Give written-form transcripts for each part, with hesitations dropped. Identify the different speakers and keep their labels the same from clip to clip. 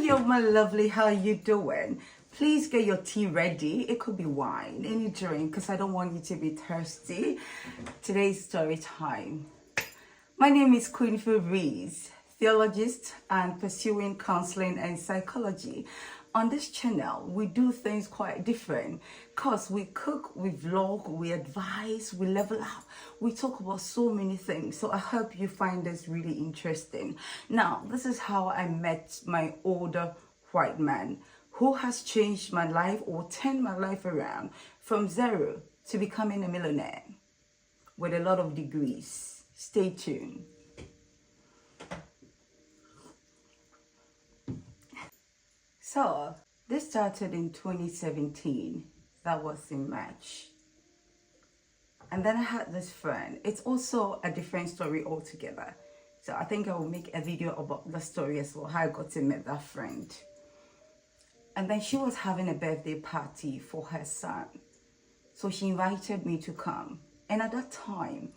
Speaker 1: Yo, my lovely, how you doing? Please get your tea ready. It could be wine, any drink, because I don't want you to be thirsty. Today's story time. My name is Queen Reese, theologist and pursuing counseling and psychology. On this channel, we do things quite different because we cook, we vlog, we advise, we level up, we talk about so many things. So I hope you find this really interesting. Now, this is how I met my older white man who has changed my life or turned my life around from zero to becoming a millionaire with a lot of degrees. Stay tuned. So, this started in 2017. That was in March. And then I had this friend. It's also a different story altogether. So I think I will make a video about the story as well, how I got to meet that friend. And then she was having a birthday party for her son. So she invited me to come. And at that time,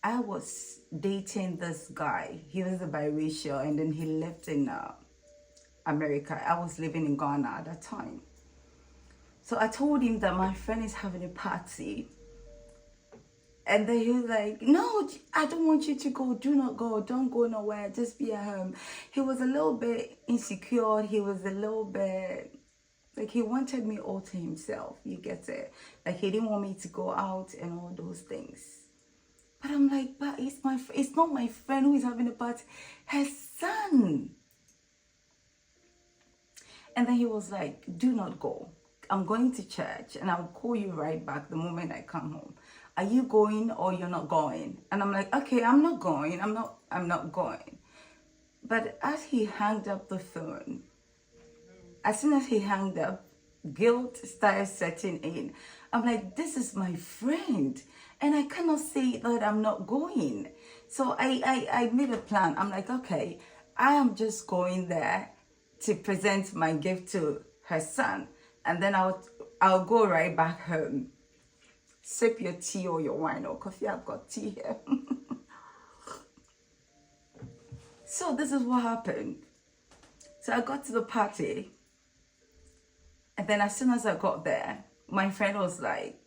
Speaker 1: I was dating this guy. He was a biracial and then he lived in America. I was living in Ghana at that time. So I told him that my friend is having a party. And then he was like, no, I don't want you to go. Do not go. Don't go nowhere. Just be at home. He was a little bit insecure. He was a little bit, like he wanted me all to himself. You get it? Like he didn't want me to go out and all those things. But I'm like, but it's not my friend who is having a party. Her son. And then he was like, do not go. I'm going to church and I'll call you right back the moment I come home. Are you going or you're not going? And I'm like, okay, I'm not going. I'm not going. But as he hung up the phone, as soon as he hung up, guilt started setting in. I'm like, this is my friend. And I cannot say that I'm not going. So I made a plan. I'm like, okay, I am just going there to present my gift to her son, and then I'll go right back home. Sip your tea or your wine or coffee. I've got tea here. So this is what happened. So I got to the party, and then as soon as I got there, my friend was like,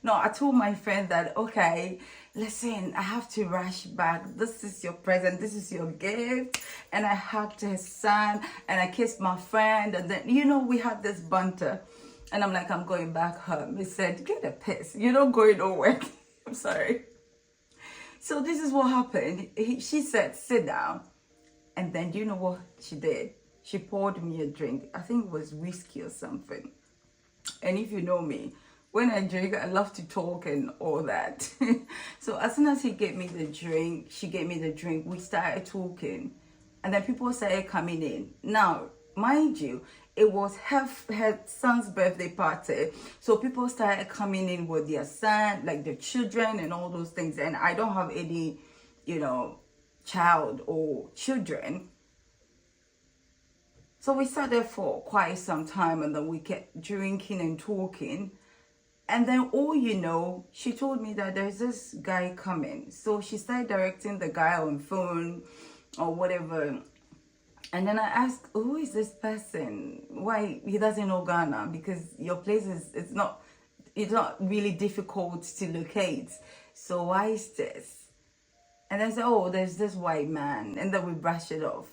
Speaker 1: no, I told my friend that, okay, listen, I have to rush back. This is your present. This is your gift. And I hugged his son and I kissed my friend. And then, we had this banter. And I'm like, I'm going back home. He said, get a piss. You're not going nowhere. I'm sorry. So this is what happened. She said, sit down. And then you know what she did? She poured me a drink. I think it was whiskey or something. And if you know me, when I drink, I love to talk and all that. So as soon as he gave me the drink, she gave me the drink, we started talking. And then people started coming in. Now, mind you, it was her son's birthday party. So people started coming in with their son, like their children and all those things. And I don't have any, child or children. So we sat there for quite some time and then we kept drinking and talking. And then, she told me that there's this guy coming. So she started directing the guy on phone or whatever. And then I asked, who is this person? Why he doesn't know Ghana? Because your place it's not really difficult to locate. So why is this? And I said, oh, there's this white man. And then we brushed it off.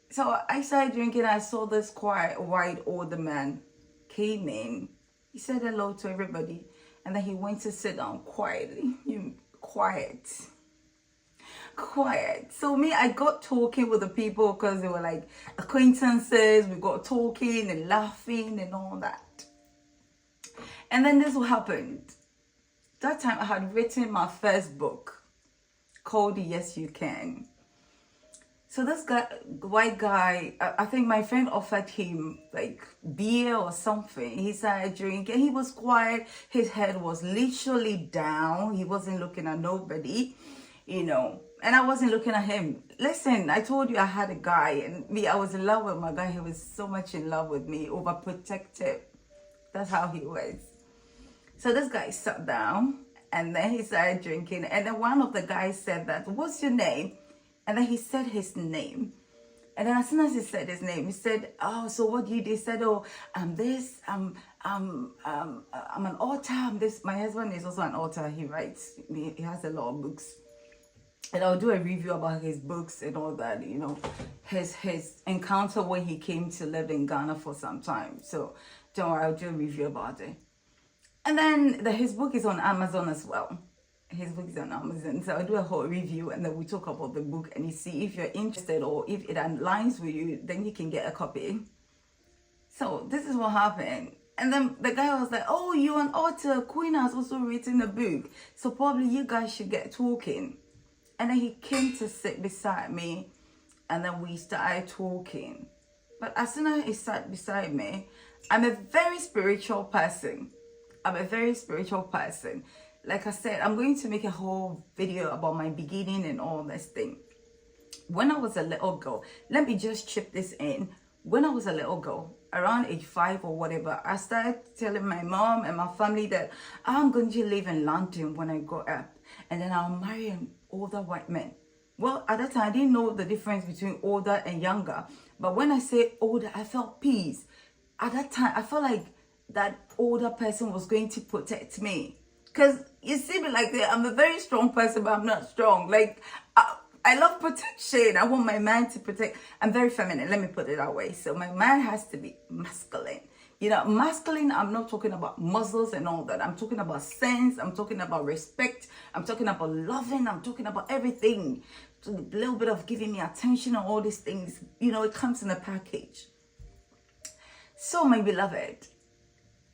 Speaker 1: So I started drinking. I saw this quiet white older man came in. He said hello to everybody, and then he went to sit down quietly. Quiet. So me, I got talking with the people because they were like acquaintances. We got talking and laughing and all that. And then this what happened. That time I had written my first book called Yes You Can. So this white guy, I think my friend offered him like beer or something. He started drinking. He was quiet. His head was literally down. He wasn't looking at nobody, And I wasn't looking at him. Listen, I told you I had a guy and I was in love with my guy. He was so much in love with me, overprotective. That's how he was. So this guy sat down and then he started drinking. And then one of the guys said that, what's your name? And then he said his name. And then as soon as he said his name, he said, "Oh, so what do you do?" He said, "Oh, I'm this, I'm an author, I'm this." My husband is also an author. He writes, he has a lot of books. And I'll do a review about his books and all that, you know, his encounter when he came to live in Ghana for some time. So don't worry, I'll do a review about it. And then his book is on Amazon as well. His book is on Amazon. So I'll do a whole review and then we talk about the book and you see if you're interested or if it aligns with you, then you can get a copy. So this is what happened. And then the guy was like, "Oh, you're an author. Queen has also written a book. So probably you guys should get talking." And then he came to sit beside me and then we started talking. But as soon as he sat beside me, I'm a very spiritual person. I'm a very spiritual person. Like I said, I'm going to make a whole video about my beginning and all this thing. When I was a little girl, let me just chip this in. When I was a little girl, around age 5 or whatever, I started telling my mom and my family that I'm going to live in London when I grow up. And then I'll marry an older white man. Well, at that time, I didn't know the difference between older and younger. But when I say older, I felt peace. At that time, I felt like that older person was going to protect me. Because you see me like that, I'm a very strong person, but I'm not strong. Like, I love protection. I want my man to protect. I'm very feminine, let me put it that way. So my man has to be masculine. You know, masculine, I'm not talking about muscles and all that. I'm talking about sense. I'm talking about respect. I'm talking about loving. I'm talking about everything. So a little bit of giving me attention and all these things. You know, it comes in a package. So my beloved,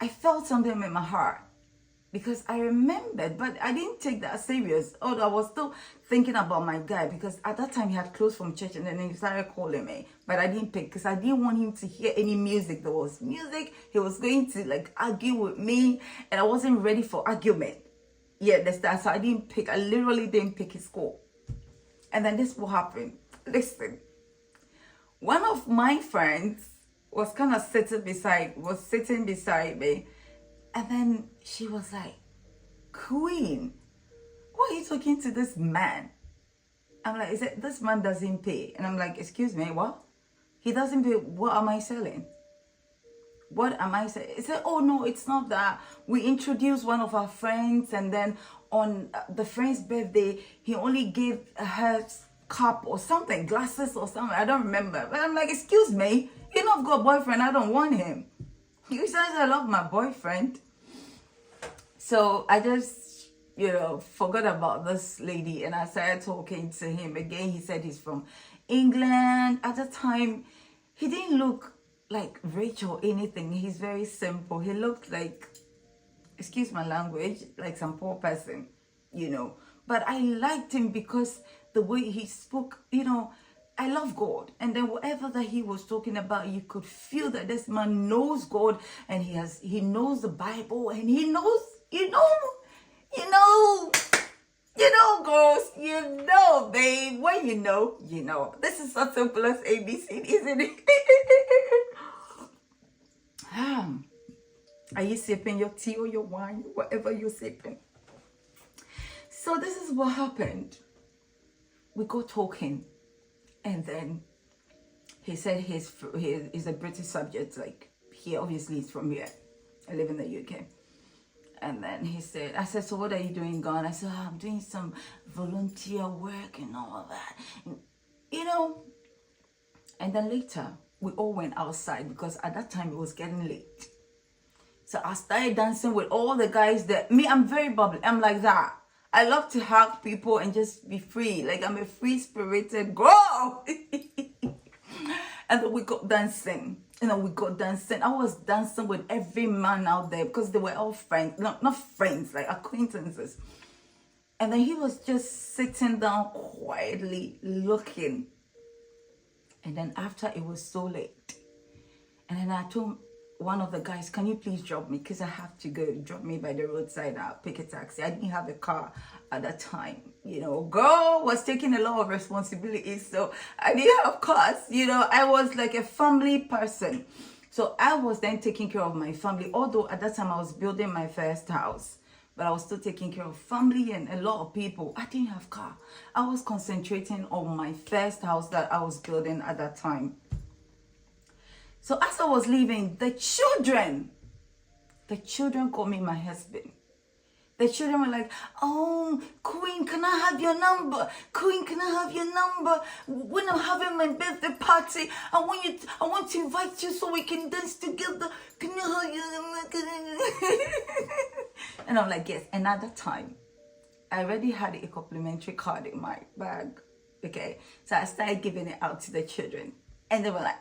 Speaker 1: I felt something in my heart. Because I remembered, but I didn't take that serious. Although I was still thinking about my guy because at that time he had closed from church and then he started calling me. But I didn't pick because I didn't want him to hear any music. There was music. He was going to like argue with me and I wasn't ready for argument. Yeah, that's that. So I didn't pick. I literally didn't pick his call. And then this will happen. Listen. One of my friends was kind of sitting beside me. And then she was like, "Queen, why are you talking to this man?" I'm like, "Is it this man doesn't pay?" And I'm like, "Excuse me, what? He doesn't pay. What am I selling? What am I saying?" He said, "Oh no, it's not that. We introduced one of our friends and then on the friend's birthday, he only gave her cup or something, glasses or something. I don't remember." But I'm like, "Excuse me, you know I've got a boyfriend. I don't want him." He says, "I love my boyfriend." So I just, you know, forgot about this lady and I started talking to him again. He said he's from England. At the time, he didn't look like rich or anything. He's very simple. He looked like, excuse my language, like some poor person, you know. But I liked him because the way he spoke, you know, I love God. And then whatever that he was talking about, you could feel that this man knows God and he knows the Bible and he knows, you know, girls, you know, babe. When you know. This is so simple as ABC, isn't it? Are you sipping your tea or your wine, whatever you're sipping? So this is what happened. We got talking. And then he said he's a British subject, like he obviously is from here. I live in the UK. And then I said, "So what are you doing, Ghana?" I said, "I'm doing some volunteer work and all of that." And, you know, and then later we all went outside because at that time it was getting late. So I started dancing with all the guys that, I'm very bubbly. I'm like that. I love to hug people and just be free. Like I'm a free-spirited girl. And then we got dancing. I was dancing with every man out there because they were all friends. No, not friends, like acquaintances. And then he was just sitting down quietly looking. And then after it was so late. And then I told one of the guys, "Can you please drop me? Because I have to go. Drop me by the roadside. I'll pick a taxi." I didn't have a car at that time. You know, girl was taking a lot of responsibilities. So I didn't have cars. You know, I was like a family person. So I was then taking care of my family. Although at that time I was building my first house. but I was still taking care of family and a lot of people. I didn't have car. I was concentrating on my first house that I was building at that time. So as I was leaving, the children called me my husband. The children were like, oh, Queen, can I have your number? Queen, can I have your number? When I'm having my birthday party, I want to invite you so we can dance together. Can you have your... And I'm like, yes. And at that time, I already had a complimentary card in my bag. Okay. So I started giving it out to the children. And they were like,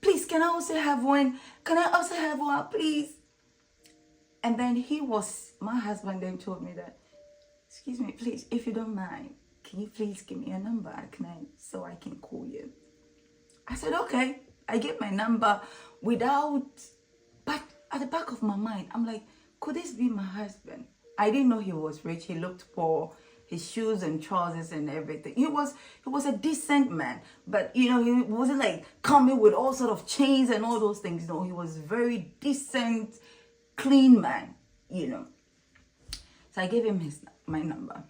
Speaker 1: please, can I also have one? Can I also have one, please? And then my husband then told me that, excuse me, please, if you don't mind, can you please give me a number? So I can call you. I said, okay. I gave my number but at the back of my mind, I'm like, could this be my husband? I didn't know he was rich. He looked poor. His shoes and trousers and everything. He was a decent man, but he wasn't like coming with all sort of chains and all those things. No, he was very decent, clean man, So I gave him my number,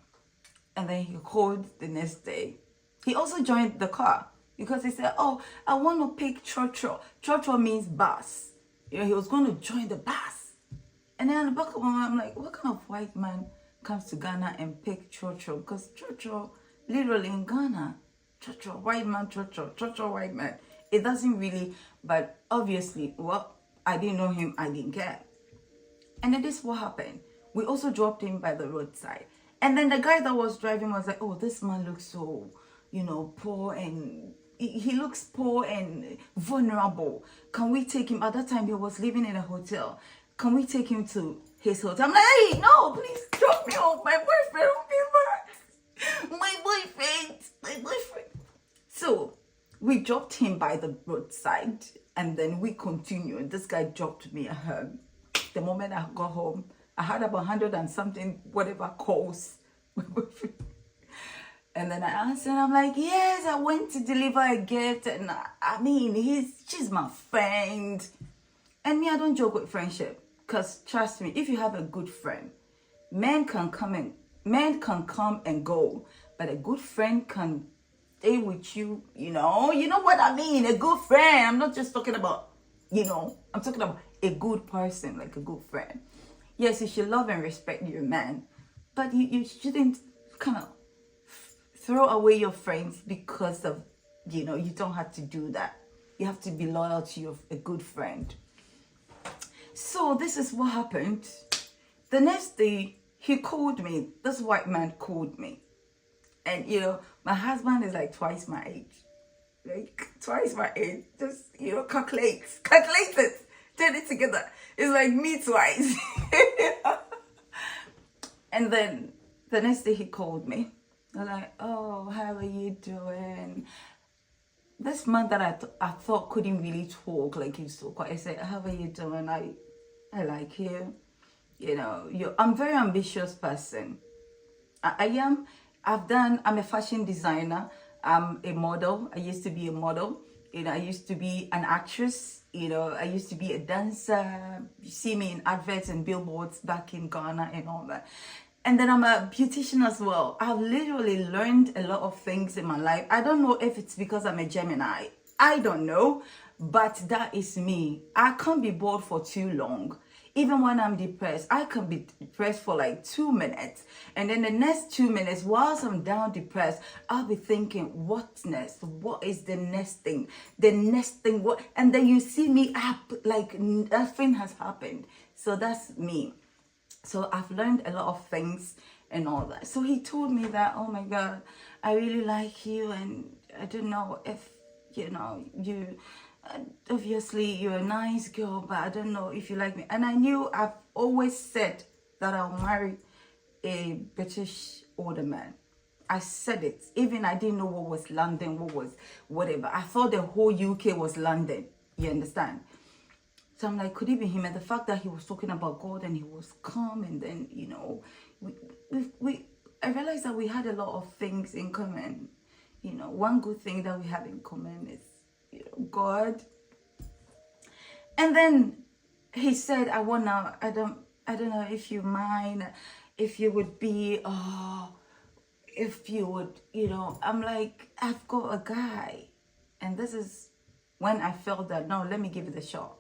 Speaker 1: and then he called the next day. He also joined the car because he said, oh, I want to pick Chocho. Chocho means bus. He was going to join the bus. And then on the back of my mind, I'm like, what kind of white man comes to Ghana and pick Chocho? Because Chocho, literally in Ghana, Chocho, white man, Chocho, white man. It doesn't really, but obviously, I didn't know him, I didn't care. And then this is what happened. We also dropped him by the roadside. And then the guy that was driving was like, oh, this man looks so, poor, and he looks poor and vulnerable. Can we take him? At that time, he was living in a hotel. Can we take him to his hotel? I'm like, hey, no, please drop me off. My boyfriend will be back. My boyfriend. So we dropped him by the roadside, and then we continued. This guy dropped me at home. The moment I got home, I had about 100 and something, whatever calls. And then I answered, I'm like, yes, I went to deliver a gift. And she's my friend. And me, I don't joke with friendship. Because trust me, if you have a good friend, men can come and go. But a good friend can stay with you, You know what I mean? A good friend. I'm not just talking about, I'm talking about a good person, like a good friend. Yes, you should love and respect your man, but you shouldn't kind of throw away your friends because of, you don't have to do that. You have to be loyal to a good friend. So this is what happened. The next day, he called me. This white man called me. And, my husband is like twice my age. Like, twice my age. Just, calculate it. Turn it together. It's like me twice. And then the next day he called me. I was like, oh, how are you doing? This man that I thought couldn't really talk, like he was so quiet. I said, how are you doing? I like you. I'm a very ambitious person. I am. I'm a fashion designer. I'm a model. I used to be a model. I used to be an actress. I used to be a dancer. You see me in adverts and billboards back in Ghana and all that. And then I'm a beautician as well. I've literally learned a lot of things in my life. I don't know if it's because I'm a Gemini. I don't know. But that is me. I can't be bored for too long. Even when I'm depressed, I can be depressed for like 2 minutes. And then the next 2 minutes, whilst I'm down depressed, I'll be thinking, what's next? What is the next thing? The next thing, what? And then you see me up like nothing has happened. So that's me. So I've learned a lot of things and all that. So he told me that, oh my God, I really like you. And I don't know if, obviously you're a nice girl, but I don't know if you like me. And I knew I've always said that I'll marry a British older man. I said it. Even I didn't know what was London, what was whatever. I thought the whole UK was London. You understand? So I'm like, could it be him? And the fact that he was talking about God and he was calm, and then, I realized that we had a lot of things in common. One good thing that we have in common is, God. And then he said, I I don't know if you mind, if you would be, if you would, I'm like, I've got a guy. And this is when I felt that, no, let me give it a shot.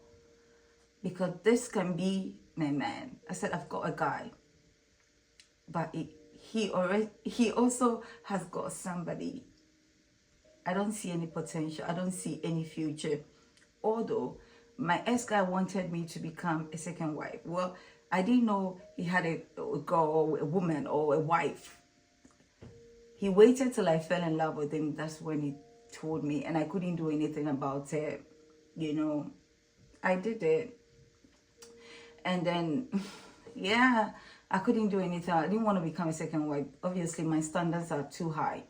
Speaker 1: Because this can be my man. I said, I've got a guy. But he also has got somebody. I don't see any potential. I don't see any future. Although my ex-guy wanted me to become a second wife. Well, I didn't know he had a girl, a woman, or a wife. He waited till I fell in love with him. That's when he told me, and I couldn't do anything about it. I did it. And then, yeah, I couldn't do anything. I didn't want to become a second wife. Obviously, my standards are too high.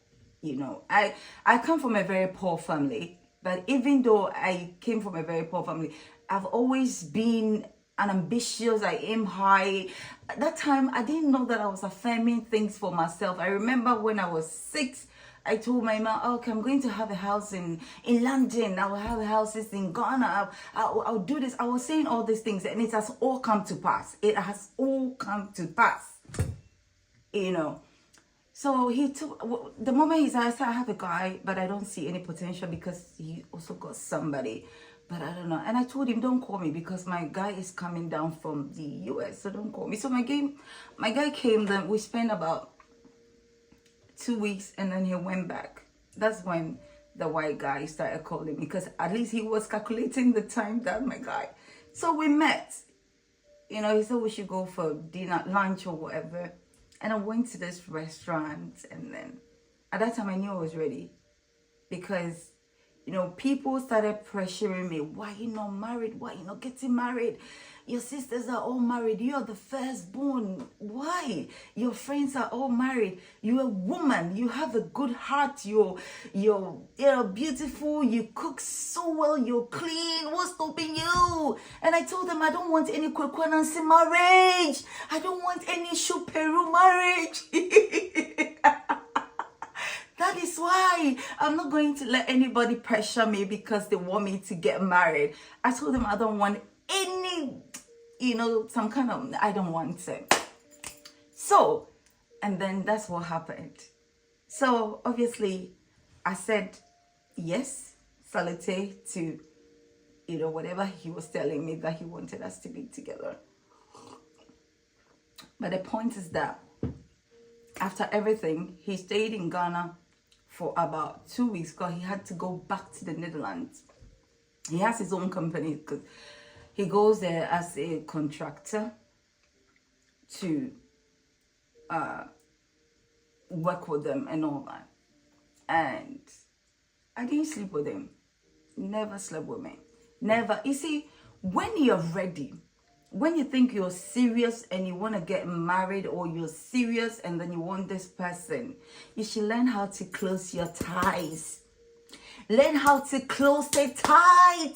Speaker 1: I come from a very poor family. But even though I came from a very poor family, I've always been an ambitious. I aim high. At that time, I didn't know that I was affirming things for myself. I remember when I was 6, I told my mom, okay, I'm going to have a house in London. I will have houses in Ghana. I'll do this. I was saying all these things, and it has all come to pass. It has all come to pass. So he took, the moment he said, I said, I have a guy, but I don't see any potential because he also got somebody. But I don't know. And I told him, don't call me because my guy is coming down from the US. So don't call me. So my guy came, then we spent about 2 weeks, and then he went back. That's when the white guy started calling me, because at least he was calculating the time that my guy. So we met. He said we should go for dinner, lunch or whatever. And I went to this restaurant, and then at that time I knew I was ready, because people started pressuring me. Why you not married? Why you not getting married? Your sisters are all married. You're the firstborn. Why? Your friends are all married. You're a woman. You have a good heart. You're beautiful. You cook so well. You're clean. What's stopping you? And I told them I don't want any Kwekwanansi marriage. I don't want any Shuperu marriage. That is why I'm not going to let anybody pressure me because they want me to get married. I told them I don't want any, some kind of, I don't want it. So, and then that's what happened. So, obviously, I said yes, salute to, whatever he was telling me that he wanted us to be together. But the point is that after everything, he stayed in Ghana for about 2 weeks because he had to go back to the Netherlands. He has his own company because he goes there as a contractor to work with them and all that. And I didn't sleep with him. Never slept with me. Never. You see, when you're ready, when you think you're serious and you want to get married, or you're serious and then you want this person, you should learn how to close your ties. Learn how to close it tight.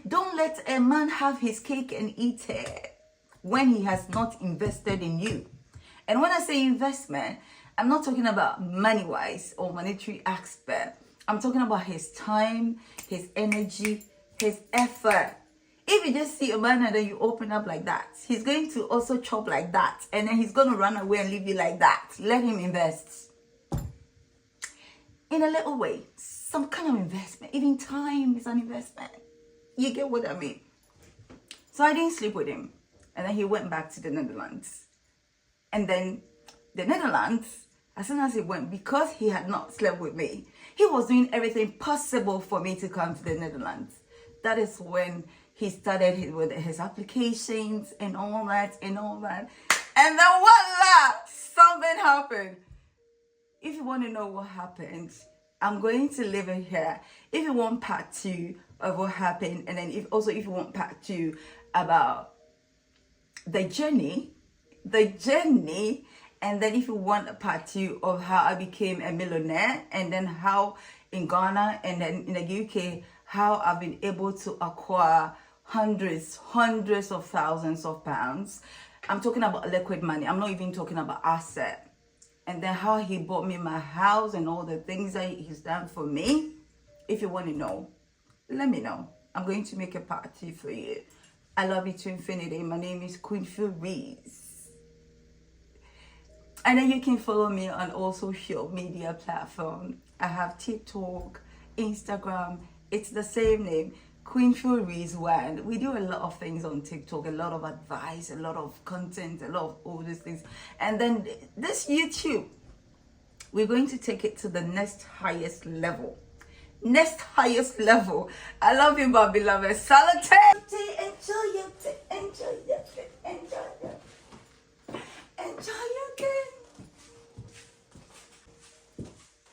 Speaker 1: Don't let a man have his cake and eat it when he has not invested in you. And when I say investment, I'm not talking about money-wise or monetary aspect. I'm talking about his time, his energy, his effort. If you just see a man and then you open up like that, he's going to also chop like that. And then he's going to run away and leave you like that. Let him invest. In a little way, some kind of investment. Even time is an investment. You get what I mean? So I didn't sleep with him. And then he went back to the Netherlands. And then the Netherlands, as soon as he went, because he had not slept with me, he was doing everything possible for me to come to the Netherlands. That is when he started with his applications and all that and all that. And then voila, something happened. If you want to know what happened, I'm going to leave it here. If you want part 2 of what happened, and then if you want part 2 about the journey, and then if you want a part 2 of how I became a millionaire, and then how in Ghana and then in the UK, how I've been able to acquire hundreds of thousands of pounds. I'm talking about liquid money. I'm not even talking about asset. And then how he bought me my house and all the things that he's done for me. If you want to know, let me know. I'm going to make a part 2 for you. I love you to infinity. My name is Queen Reese. And then you can follow me on all social media platforms. I have TikTok, Instagram. It's the same name, Queen Reese One. We do a lot of things on TikTok, a lot of advice, a lot of content, a lot of all these things. And then this YouTube, we're going to take it to the next highest level. Next highest level. I love you, my beloved. Salute. Enjoy your day. Enjoy your day.